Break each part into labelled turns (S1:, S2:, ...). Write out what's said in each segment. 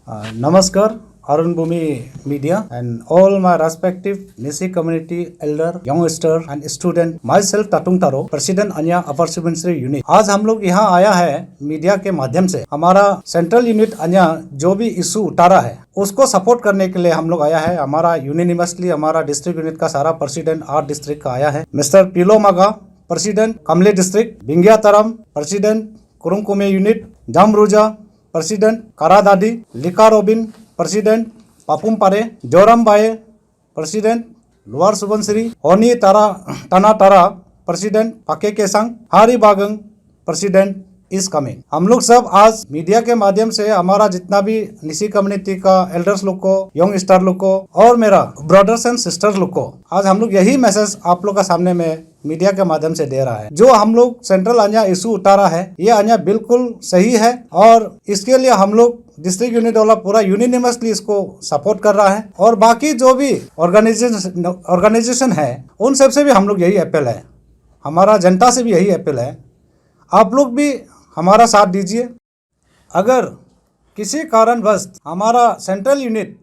S1: Namaskar, Arun Bhumi Media, and all my respective Nisi community elder, youngster and student. Myself Tatung Taro, President Anya Upper Subansiri Unit. आज हम लोग यहाँ आया है media के माध्यम से हमारा सेंट्रल यूनिट अन्या जो भी इशू उठा रहा है उसको सपोर्ट करने के लिए हम लोग आया है। हमारा यूनिनिमसली हमारा डिस्ट्रिक्ट यूनिट का सारा प्रेसिडेंट 8 डिस्ट्रिक्ट का आया है। Mister Pilo Maga president Kamle district, Bingiya Taram president Kurung Kumey unit, Jamruja president Kra Daadi, Lika Robin president Papum Pare, Joram बाए प्रेसिडेंट लोअर सुबनसिरी, होनी तारा टना तारा प्रेसिडेंट पाके केसंग, हारी बागंग प्रेसिडेंट इस कमिंग। हम लोग सब आज मीडिया के माध्यम से हमारा जितना भी निसी कम्युनिटी का एल्डर्स लोग को, यंग स्टार लोग को और मेरा ब्रदर्स एंड सिस्टर्स लोग को आज हम लोग यही मैसेज आप लोग का सामने में मीडिया के माध्यम से दे रहा है। जो हम लोग सेंट्रल अन्या इशू उठा रहा है ये अन्या बिल्कुल सही है और इसके लिए हम लोग डिस्ट्रिक्ट यूनिट वाला पूरा यूनिनिमसली इसको सपोर्ट कर रहा है। और बाकी जो भी ऑर्गेनाइजेशन है उन सब से भी हम लोग यही अपील है, हमारा जनता से भी यही अपील है, आप लोग भी हमारा साथ दीजिए। अगर किसी कारणवश हमारा सेंट्रल यूनिट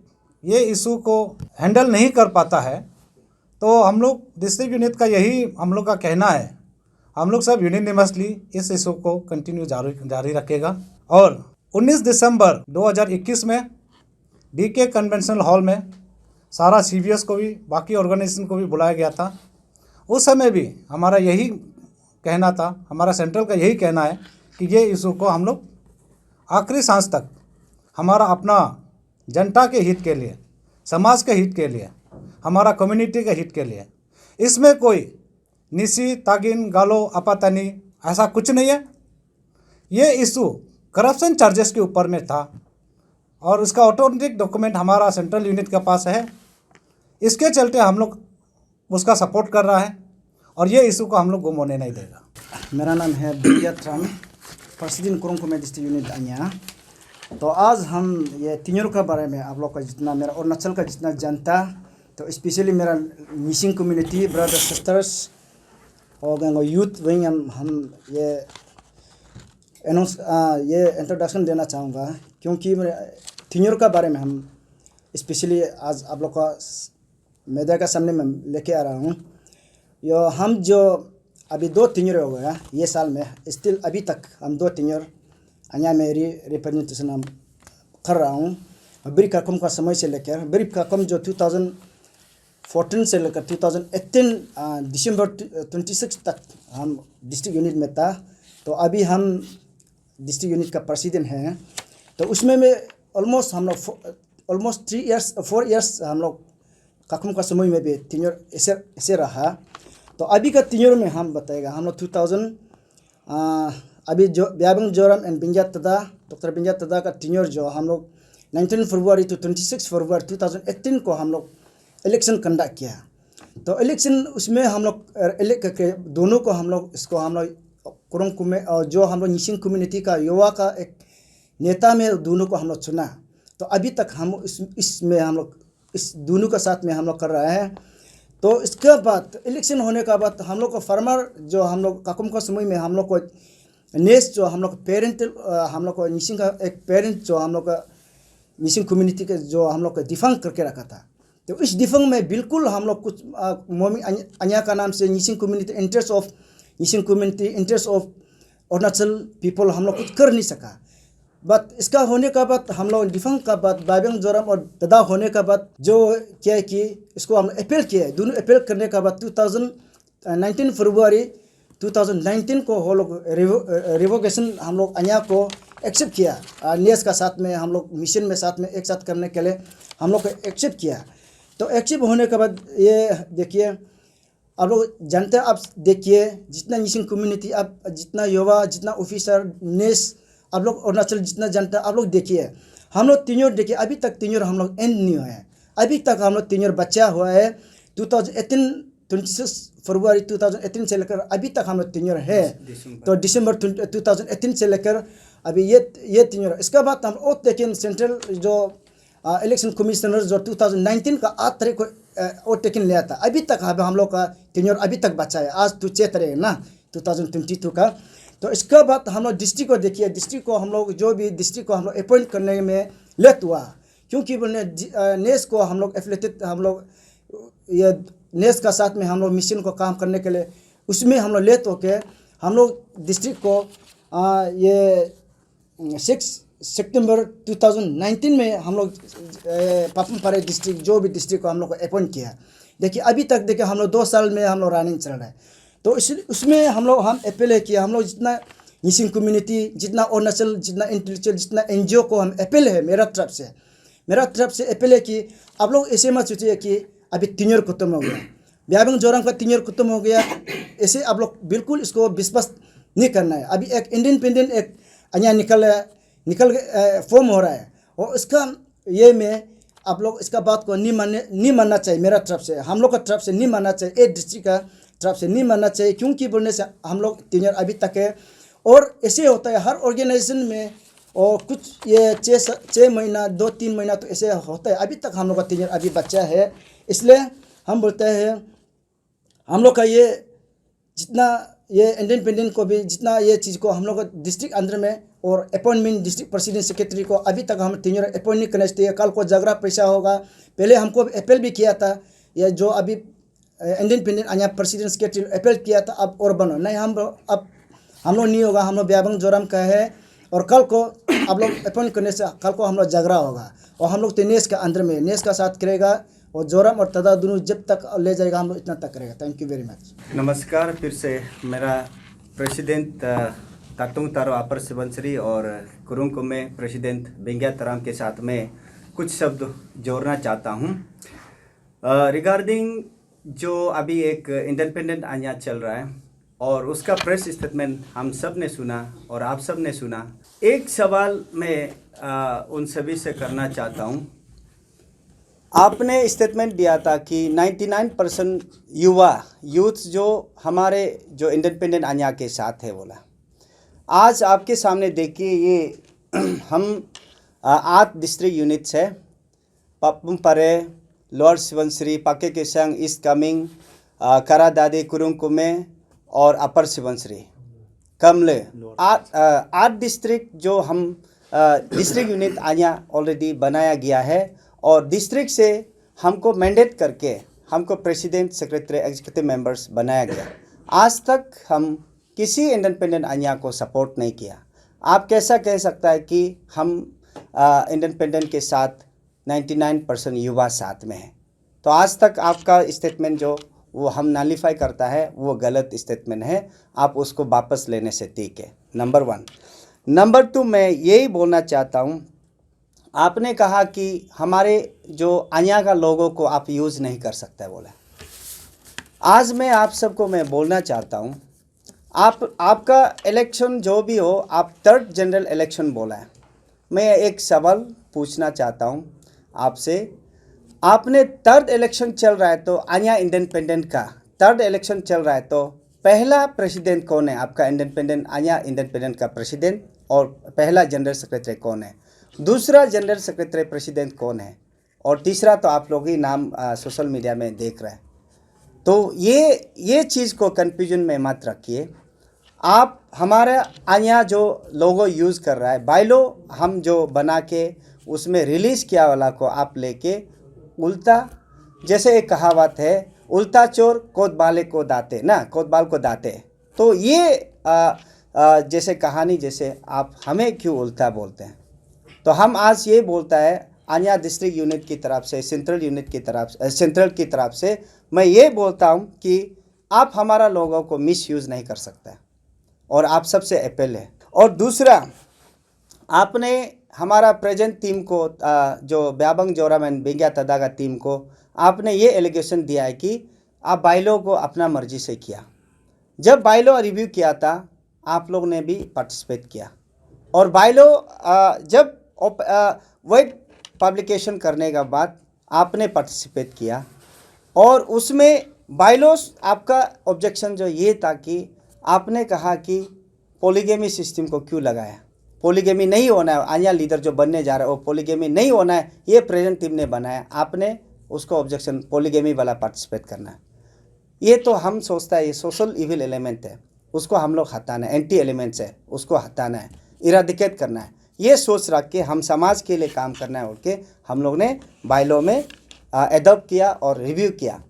S1: ये इशू को हैंडल नहीं कर पाता है तो हम लोग डिस्ट्रिक्ट यूनिट का यही हम लोग का कहना है, हम लोग सब यूनिनिमसली इस इशू को कंटिन्यू जारी रखेगा। और 19 दिसंबर 2021 में डीके कन्वेंशनल हॉल में सारा सीवीएस को भी बाकी ऑर्गेनाइजेशन को भी बुलाया गया था। उस समय भी हमारा यही कहना था, हमारा सेंट्रल का यही कहना है कि ये इशू को हम लोग आखिरी सांस तक हमारा अपना जनता के हित के लिए, समाज के हित के लिए, हमारा कम्युनिटी के हित के लिए, इसमें कोई निसी तागिन गालो अपातनी ऐसा कुछ नहीं है। ये इशू करप्शन चार्जेस के ऊपर में था और उसका ऑथेंटिक डॉक्यूमेंट हमारा सेंट्रल यूनिट के पास है। इसके चलते हम लोग उसका सपोर्ट कर रहा है और ये इशू को हम लोग गुम होने नहीं देगा।
S2: मेरा नाम है बिंगिया तरम, प्रेसिडेंट कुरुंकुमे डिस्ट्रिक्ट यूनिट अन्या। तो आज हम ये तिन्योर के बारे में आप लोग का जितना मेरा अरुणाचल का जितना जनता, तो स्पेशली मेरा मिसिंग कम्युनिटी ब्रदर्स सिस्टर्स और यूथ वहीं हम ये ये इंट्रोडक्शन देना चाहूँगा क्योंकि तिन्योर के बारे में हम स्पेशली आज आप लोग का मीडिया का सामने में लेके आ रहा हूँ। यो हम जो अभी 2 तिन्योर हो गया ये साल में, स्टिल अभी तक हम 2 तिन्योर अन्या मेरी रिप्रेजेंटेशन हम कर रहा हूँ। ब्रीफ काकम का समय से लेकर ब्रीफ काकम जो 2014 से लेकर 2018 दिसंबर 26 तक हम डिस्ट्रिक्ट यूनिट में था। तो अभी हम डिस्ट्रिक्ट यूनिट का प्रेसिडेंट हैं। तो उसमें में ऑलमोस्ट हम लोग ऑलमोस्ट 4 इयर्स हम लोग काकम का समय में भी तिन्योर ऐसे रहा। तो अभी का तिन्योर में हम बताएगा हम लोग 2000 अभी जो ब्याबंग जोरम एंड बिंगिया तदा डॉक्टर बिंगिया तदा का तिन्योर जो हम लोग 19 फरवरी to 26 फरवरी 2018 को हम लोग इलेक्शन कंडक्ट किया। तो इलेक्शन उसमें हम लोग इलेक्ट करके दोनों को हम लोग इसको हम लोग कुरुंकुमे और जो हम लोग निशिंग कम्युनिटी का युवा का एक नेता में दोनों को हम लोग चुना। तो अभी तक हम इसमें हम लोग इस दोनों के साथ में हम लोग कर रहे हैं। तो इसके बाद इलेक्शन होने के बाद हम लोग को फार्मर जो हम लोग काकुम का समय में हम लोग को नेक्स्ट जो हम लोग पेरेंट हम लोग को निशिंग का एक पेरेंट जो हम लोग का निशिंग कम्युनिटी के जो हम लोग को डिफंग करके रखा था। तो इस डिफंग में बिल्कुल हम लोग कुछ मोमी अन्या का नाम से Nishing community interest of Nishing community interest of Arunachal people हम लोग कुछ कर नहीं सका। बट इसका होने का बाद हम लोग डिफंग का बाद बाइबंग जोरम और ददा होने का बाद जो क्या है कि इसको हम अपील किया है। दोनों अपील करने का बाद 19 फरवरी 2019 को वो लोग रिवोकेशन हम लोग अन्या को एक्सेप्ट किया। नेस का साथ में हम लोग मिशन में साथ में एक साथ करने के लिए हम लोग को एक्सेप्ट किया। तो एक्सेप्ट होने के बाद ये देखिए आप लोग जानते हैं, आप देखिए जितना निशिंग कम्युनिटी आप जितना युवा जितना ऑफिसर नेस आप लोग अरुणाचल जितना जानता है आप लोग देखिए हम लोग तिन्योर देखिए अभी तक तिन्योर हम लोग एंड नहीं हुआ है। अभी तक हम लोग तिन्योर बच्चा हुआ है 2018 26 फरवरी 2018 से लेकर अभी तक हम लोग तिन्योर है। तो दिसंबर 2018 से लेकर अभी ये तिन्योर। इसके बाद हम और देखें सेंट्रल जो इलेक्शन कमिश्नर जो 2019 का 8 तारीख को और टेकन लिया था। अभी तक हम लोग का तिन्योर अभी तक बचा है। आज तो 6 तारीख ना 2022 का। तो इसके बाद हम लोग डिस्ट्रिक्ट को देखिए, डिस्ट्रिक्ट को हम लोग जो भी डिस्ट्रिक्ट को हम लोग अपॉइंट करने में लेट हुआ, क्योंकि बोलने नेस को हम लोग एफिलेटेड, हम लोग ये नेस का साथ में हम लोग मिशन को काम करने के लिए उसमें हम लोग लेट होके हम लोग डिस्ट्रिक्ट को ये 6 सितंबर 2019 में हम लोग पापुम पारे डिस्ट्रिक्ट जो भी डिस्ट्रिक्ट को हम लोग को अपॉइंट किया। देखिए अभी तक देखिए हम लोग 2 साल में हम लोग रनिंग चल रहा है। तो उसमें हम अपील किया, हम लोग जितना मिसिंग कम्युनिटी, जितना अरुणाचल, जितना इंटेलेक्चुअल, जितना NGO को हम अपील है मेरा तरफ से अपील है कि आप लोग ऐसे मत सोचिए कि अभी टीनियर खत्म हो गया, ब्याबंग जोराम का टीनियर खत्म हो गया, ऐसे आप लोग बिल्कुल इसको विश्वास नहीं करना है। अभी एक इंडिपेंडेंट एक अन्य निकल फॉर्म हो रहा है और इसका ये में आप लोग इसका बात को नहीं मानना चाहिए। मेरा तरफ से, हम लोग का तरफ से नहीं मानना चाहिए, 8 डिस्ट्रिक्ट का तरफ से नहीं मानना चाहिए, क्योंकि बोलने से हम लोग टीनियर अभी तक है। और ऐसे होता है हर ऑर्गेनाइजेशन में, और कुछ ये 6 महीना 2-3 महीना तो ऐसे होता है। अभी तक हम लोग का टीनियर अभी बच्चा है, इसलिए हम बोलते हैं हम लोग का ये जितना ये इंडिपेंडेंट को भी जितना ये चीज़ को हम लोग डिस्ट्रिक्ट अंदर में और अपॉइंटमेंट डिस्ट्रिक्ट प्रेसिडेंट सेक्रेटरी को अभी तक हम टीनियर अपॉइंट नहीं करना चाहिए। कल को झगड़ा पैसा होगा, पहले हमको अपील भी किया था, ये जो अभी इंडिपेंडेंट अन्य प्रेसिडेंट सेक्रेटरी अपील किया था, अब और बनो नहीं, हम लोग नहीं होगा, हम लोग ब्याबंग जोराम का है। और कल को आप लोग अपॉइंट करने से कल को हम लोग झगड़ा होगा, और हम लोग तो नेस के अंदर में नेस का साथ करेगा, और जोराम और तदा दोनों जब तक ले जाएगा हम लोग इतना तक करेगा। Thank you very much.
S3: नमस्कार, फिर से मेरा प्रेसिडेंट तातुंग तारो अपर सुबनसिरी और कुरुंग कुमे प्रेसिडेंट बेंगिया तराम के साथ में कुछ शब्द जोड़ना चाहता हूँ रिगार्डिंग जो अभी एक इंडिपेंडेंट आया चल रहा है और उसका प्रेस स्टेटमेंट हम सब ने सुना और आप सब ने सुना। एक सवाल मैं उन सभी से करना चाहता हूँ। आपने स्टेटमेंट दिया था कि 99% यूथ जो हमारे जो इंडिपेंडेंट आन्या के साथ है बोला। आज आपके सामने देखिए ये हम 8 डिस्ट्रिक्ट यूनिट्स है, पापुम पारे, लोअर सुबनसिरी, पाके केसांग, ईस्ट कामेंग, करादादी, कुरुंग कुमे और अपर सुबनसिरी कमले 8 डिस्ट्रिक्ट जो हम डिस्ट्रिक्ट यूनिट आन्या ऑलरेडी बनाया गया है। और डिस्ट्रिक्ट से हमको मैंडेट करके हमको प्रेसिडेंट, सेक्रेटरी, एग्जीक्यूटिव मेंबर्स बनाया गया। आज तक हम किसी इंडिपेंडेंट आन्या को सपोर्ट नहीं किया। आप कैसा कह सकता है कि हम इंडिपेंडेंट के साथ 99% युवा साथ में है? तो आज तक आपका स्टेटमेंट जो वो हम नलिफाई करता है वो गलत स्टेटमेंट है, आप उसको वापस लेने से ठीक है। नंबर 1। नंबर 2, मैं यही बोलना चाहता हूँ, आपने कहा कि हमारे जो आन्या का लोगों को आप यूज़ नहीं कर सकते बोला। आज मैं आप सबको मैं बोलना चाहता हूँ, आपका इलेक्शन जो भी हो, आप 3rd जनरल इलेक्शन बोला है। मैं एक सवाल पूछना चाहता हूँ आपसे, आपने 3rd इलेक्शन चल रहा है तो आन्या इंडिपेंडेंट का 3rd इलेक्शन चल रहा है, तो पहला प्रेसिडेंट कौन है आपका इंडिपेंडेंट आन्या इंडिपेंडेंट का प्रेसिडेंट, और पहला जनरल सेक्रेटरी कौन है, दूसरा जनरल सेक्रेटरी प्रेसिडेंट कौन है, और तीसरा तो आप लोग ही नाम सोशल मीडिया में देख रहे हैं। तो ये चीज़ को कन्फ्यूजन में मत रखिए। आप हमारा आन्या जो लोगो यूज़ कर रहा है, बाइलो हम जो बना के उसमें रिलीज़ किया वाला को आप लेके उल्टा, जैसे एक कहावत है, उल्टा चोर कोतवाले को दाते ना, कोतवाल को दाते। तो ये जैसे कहानी जैसे आप हमें क्यों उल्टा बोलते हैं? तो हम आज ये बोलता है आन्या डिस्ट्रिक्ट यूनिट की तरफ से, सेंट्रल यूनिट की तरफ, सेंट्रल की तरफ से मैं ये बोलता हूँ कि आप हमारा लोगों को मिसयूज़ नहीं कर सकता, और आप सबसे अपील है। और दूसरा, आपने हमारा प्रेजेंट टीम को जो ब्याबंग जोराम एंड बेंगिया तदा का टीम को आपने ये एलिगेशन दिया है कि आप बाइलो को अपना मर्जी से किया। जब बाइलो रिव्यू किया था आप लोग ने भी पार्टिसिपेट किया, और बाइलो जब वेट पब्लिकेशन करने के बाद आपने पार्टिसिपेट किया, और उसमें बाइलोस आपका ऑब्जेक्शन जो ये था कि आपने कहा कि पॉलीगेमी सिस्टम को क्यों लगाया, पॉलीगेमी नहीं होना है, आन्या लीडर जो बनने जा रहा है वो पॉलीगेमी नहीं होना है, ये प्रेजेंट टीम ने बनाया, आपने उसको ऑब्जेक्शन पॉलीगेमी वाला पार्टिसिपेट करना है। ये तो हम सोचता है ये सोशल इविल एलिमेंट है, उसको हम लोग हटाना है, एंटी एलिमेंट्स है, उसको हटाना है, इराडिकेट करना है। ये सोच रख के हम समाज के लिए काम करना है बोल के हम लोग ने बाइलॉ में एडॉप्ट किया और रिव्यू किया।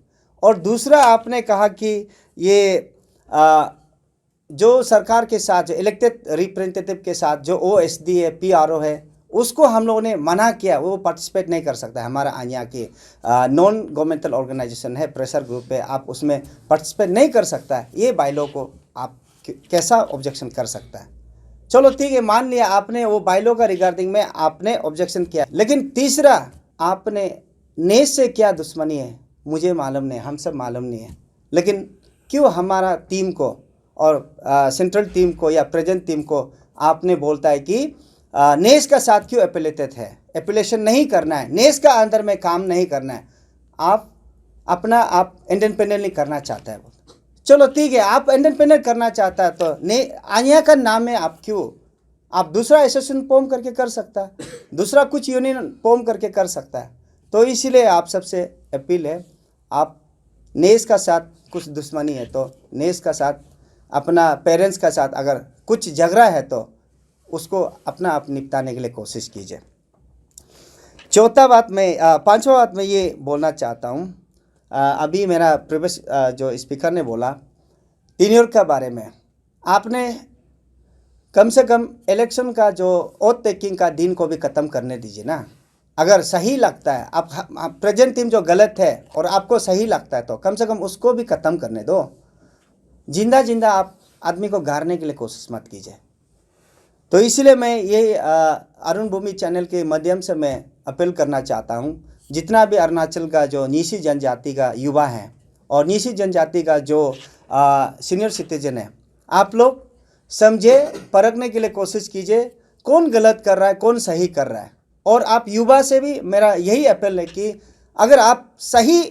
S3: और दूसरा आपने कहा कि ये जो सरकार के साथ जो इलेक्टेड रिप्रेजेंटेटिव के साथ जो OSD है, PRO है, उसको हम लोगों ने मना किया, वो पार्टिसिपेट नहीं कर सकता है। हमारा आनिया के नॉन गवर्नमेंटल ऑर्गेनाइजेशन है, प्रेशर ग्रुप है, आप उसमें पार्टिसिपेट नहीं कर सकता है। ये बाइलॉ को आप कैसा ऑब्जेक्शन कर सकता है? चलो ठीक है, मान लिया आपने वो बाइलॉ का रिगार्डिंग में आपने ऑब्जेक्शन किया, लेकिन तीसरा आपने नेस से क्या दुश्मनी है मुझे मालूम नहीं, हम सब मालूम नहीं है, लेकिन क्यों हमारा टीम को और सेंट्रल टीम को या प्रेजेंट टीम को आपने बोलता है कि नेस का साथ क्यों एफिलेटेड है, एफिलेशन नहीं करना है, नेस का अंदर में काम नहीं करना है, आप इंडिपेंडेंटली करना चाहता है। चलो ठीक है, आप इंडिपेंडेंट करना चाहता है तो आनिया का नाम है, आप क्यों आप दूसरा एसोसिएशन फॉर्म करके कर सकता है, दूसरा कुछ यूनियन फॉर्म करके कर सकता है। तो इसीलिए आप सबसे अपील है, आप नेस का साथ कुछ दुश्मनी है तो नेस का साथ अपना पेरेंट्स का साथ अगर कुछ झगड़ा है तो उसको अपना आप निपटाने के लिए कोशिश कीजिए। पांचवा बात मैं ये बोलना चाहता हूँ, अभी मेरा प्रीवियस जो स्पीकर ने बोला टीन्योर के बारे में, आपने कम से कम इलेक्शन का जो ओथ टेकिंग का दिन को भी ख़त्म करने दीजिए ना। अगर सही लगता है, आप प्रेजेंट टीम जो गलत है और आपको सही लगता है तो कम से कम उसको भी ख़त्म करने दो। जिंदा आप आदमी को गारने के लिए कोशिश मत कीजिए। तो इसलिए मैं ये अरुण भूमि चैनल के माध्यम से मैं अपील करना चाहता हूँ, जितना भी अरुणाचल का जो नीसी जनजाति का युवा है और नीसी जनजाति का जो सीनियर सिटीजन है, आप लोग समझे परखने के लिए कोशिश कीजिए कौन गलत कर रहा है कौन सही कर रहा है। और आप युवा से भी मेरा यही अपील है कि अगर आप सही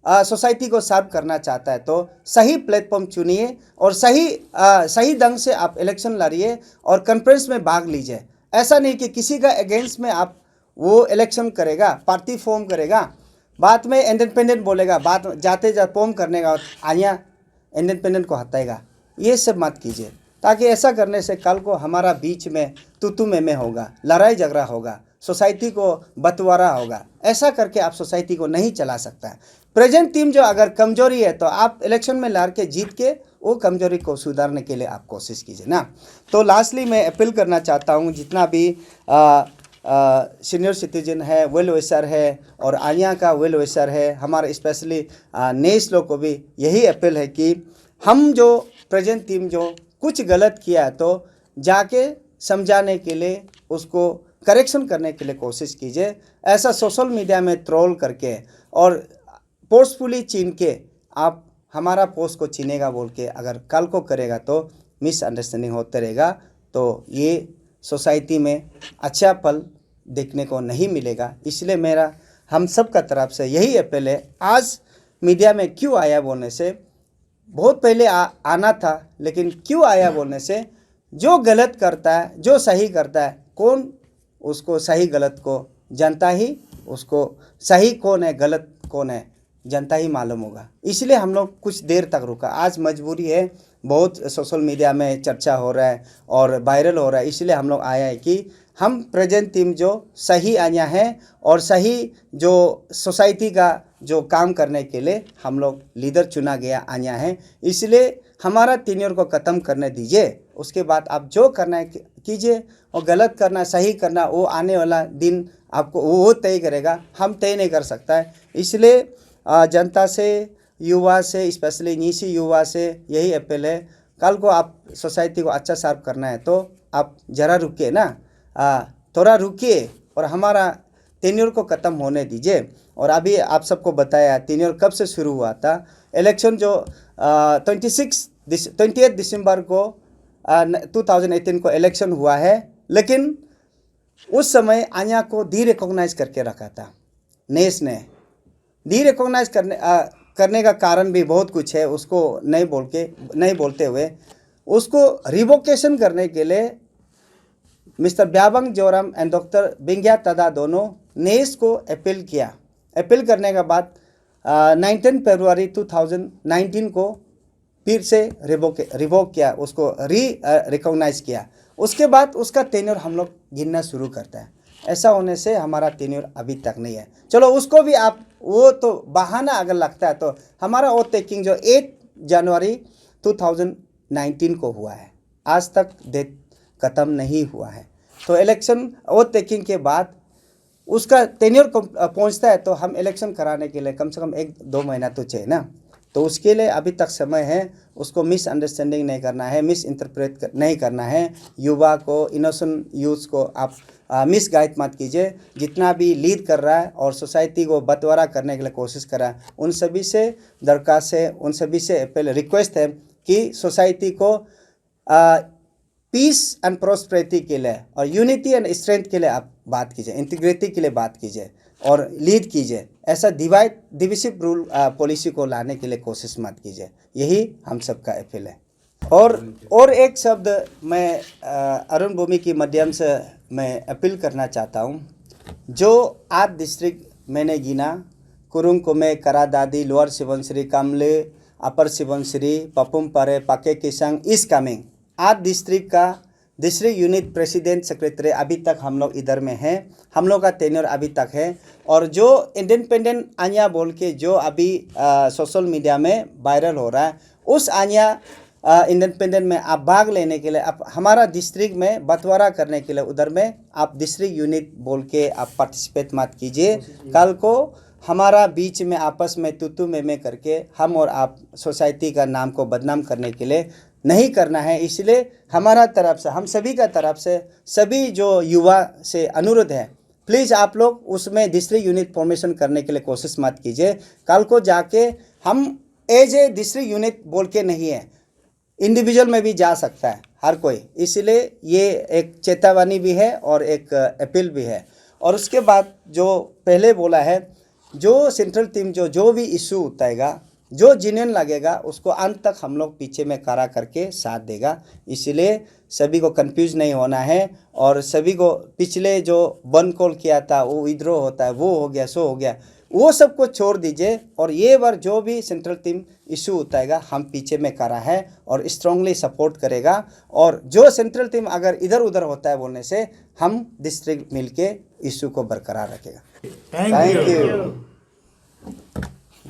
S3: सोसाइटी को सर्व करना चाहता है तो सही प्लेटफॉर्म चुनिए और सही ढंग से आप इलेक्शन लड़िए और कॉन्फ्रेंस में भाग लीजिए। ऐसा नहीं कि किसी का अगेंस्ट में आप वो इलेक्शन करेगा, पार्टी फॉर्म करेगा, बाद में इंडिपेंडेंट बोलेगा, बाद जाते फॉर्म करने का आनिया इंडिपेंडेंट को हटाएगा। ये सब मत कीजिए, ताकि ऐसा करने से कल को हमारा बीच में तू में होगा, लड़ाई झगड़ा होगा, सोसाइटी को बंटवारा होगा। ऐसा करके आप सोसाइटी को नहीं चला सकता है। प्रेजेंट टीम जो अगर कमजोरी है तो आप इलेक्शन में लड़ के जीत के वो कमजोरी को सुधारने के लिए आप कोशिश कीजिए ना। तो लास्टली मैं अपील करना चाहता हूँ, जितना भी सीनियर सिटीजन है, वेल विशर है और आनिया का वेल विशर है, हमारा स्पेशली नेस लोग को भी यही अपील है कि हम जो प्रेजेंट टीम जो कुछ गलत किया है तो जाके समझाने के लिए, उसको करेक्शन करने के लिए कोशिश कीजिए। ऐसा सोशल मीडिया में ट्रोल करके और फोर्सफुली छीन के आप हमारा पोस्ट को छीनेगा बोल के अगर कल को करेगा तो मिसअंडरस्टैंडिंग होते रहेगा, तो ये सोसाइटी में अच्छा पल देखने को नहीं मिलेगा। इसलिए मेरा हम सब का तरफ से यही अपील है। आज मीडिया में क्यों आया बोलने से, बहुत पहले आना था, लेकिन क्यों आया बोलने से जो गलत करता है जो सही करता है, कौन उसको सही गलत को जनता ही, उसको सही कौन है गलत कौन है जनता ही मालूम होगा। इसलिए हम लोग कुछ देर तक रुका। आज मजबूरी है, बहुत सोशल मीडिया में चर्चा हो रहा है और वायरल हो रहा है, इसलिए हम लोग आया है कि हम प्रेजेंट टीम जो सही आया है और सही जो सोसाइटी का जो काम करने के लिए हम लोग लीडर चुना गया आया है। इसलिए हमारा टीनियर को ख़त्म करने दीजिए, उसके बाद आप जो करना है कीजिए, और गलत करना सही करना वो आने वाला दिन आपको वो तय करेगा, हम तय नहीं कर सकता है। इसलिए जनता से, युवा से, स्पेशली नीसी युवा से यही अपील है, कल को आप सोसाइटी को अच्छा सर्व करना है तो आप ज़रा रुकिए ना, थोड़ा रुकिए और हमारा टेन्योर को ख़त्म होने दीजिए। और अभी आप सबको बताया टेन्योर कब से शुरू हुआ था। इलेक्शन जो 28 दिसंबर को 2018 को इलेक्शन हुआ है, लेकिन उस समय आनिया को डी रिकॉग्नाइज करके रखा था। नेस ने डी रिकॉग्नाइज करने का कारण भी बहुत कुछ है, उसको नहीं बोलते हुए उसको रिवोकेशन करने के लिए mister Byabang Joram and doctor बिंग्या तदा दोनों नेस को अपील किया। अपील करने के बाद 19 फरवरी 2019 को फिर से रिवोक किया, उसको रिकॉग्नाइज किया।
S2: उसके बाद उसका टेन्योर हम लोग गिनना शुरू करता है। ऐसा होने से हमारा टेन्योर अभी तक नहीं है। चलो उसको भी आप वो तो बहाना अगर लगता है तो हमारा ओथ टेकिंग जो 8 जनवरी 2019 को हुआ है, आज तक डेट ख़त्म नहीं हुआ है। तो इलेक्शन ओथ टेकिंग के बाद उसका टेन्योर पहुंचता है तो हम इलेक्शन कराने के लिए कम से कम 1-2 महीना तो चाहिए ना। तो उसके लिए अभी तक समय है। उसको मिसअंडरस्टैंडिंग नहीं करना है, मिस इंटरप्रेट नहीं करना है। युवा को, इनोसेंट यूथ को आप मिस गाइड मत कीजिए। जितना भी लीड कर रहा है और सोसाइटी को बंटवारा करने के लिए कोशिश कर रहा है, उन सभी से दरख्वास्त है, उन सभी से पहले रिक्वेस्ट है कि सोसाइटी को पीस एंड प्रोस्पेरिटी के लिए और यूनिटी एंड स्ट्रेंथ के लिए आप बात कीजिए, इंटीग्रिटी के लिए बात कीजिए और लीड कीजिए। ऐसा डिविसिव रूल पॉलिसी को लाने के लिए कोशिश मत कीजिए। यही हम सबका अपील है। और एक शब्द मैं अरुण भूमि के माध्यम से मैं अपील करना चाहता हूँ। जो 8 डिस्ट्रिक्ट मैंने गिना, कुरुंग कुमे, करादादी, लोअर सुबनसिरी, कामले, अपर सुबनसिरी, पपुम पारे, पाके केसांग, ईस्ट कामेंग, 8 डिस्ट्रिक्ट का डिस्ट्रिक्ट यूनिट प्रेसिडेंट सेक्रेटरी अभी तक हम लोग इधर में हैं। हम लोग का टेन्योर अभी तक है। और जो इंडिपेंडेंट आन्या बोल के जो अभी सोशल मीडिया में वायरल हो रहा है, उस आन्या इंडिपेंडेंट में आप भाग लेने के लिए, आप हमारा डिस्ट्रिक्ट में बंटवारा करने के लिए उधर में आप डिस्ट्रिक्ट यूनिट बोल के आप पार्टिसिपेट मत कीजिए। कल को हमारा बीच में आपस में तू मैं करके हम और आप सोसाइटी का नाम को बदनाम करने के लिए नहीं करना है। इसलिए हमारा तरफ से, हम सभी का तरफ से, सभी जो युवा से अनुरोध है, प्लीज़ आप लोग उसमें डिस्ट्रिक्ट यूनिट फॉर्मेशन करने के लिए कोशिश मत कीजिए। कल को जाके हम एज ए डिस्ट्रिक्ट यूनिट बोल के नहीं है, इंडिविजुअल में भी जा सकता है हर कोई। इसलिए ये एक चेतावनी भी है और एक अपील भी है। और उसके बाद जो पहले बोला है, जो सेंट्रल टीम जो भी इशू उठाएगा, जो जेन्युइन लगेगा, उसको अंत तक हम लोग पीछे में खड़ा करके साथ देगा। इसलिए सभी को कंफ्यूज नहीं होना है और सभी को पिछले जो वन कॉल किया था, वो विद्रोह होता है, वो हो गया, सो हो गया, वो सब को छोड़ दीजिए। और ये बार जो भी सेंट्रल टीम इशू उठाएगा, हम पीछे में खड़ा है और स्ट्रांगली सपोर्ट करेगा। और जो सेंट्रल टीम अगर इधर उधर होता है बोलने से, हम डिस्ट्रिक्ट मिलके इशू को बरकरार रखेगा। Thank you.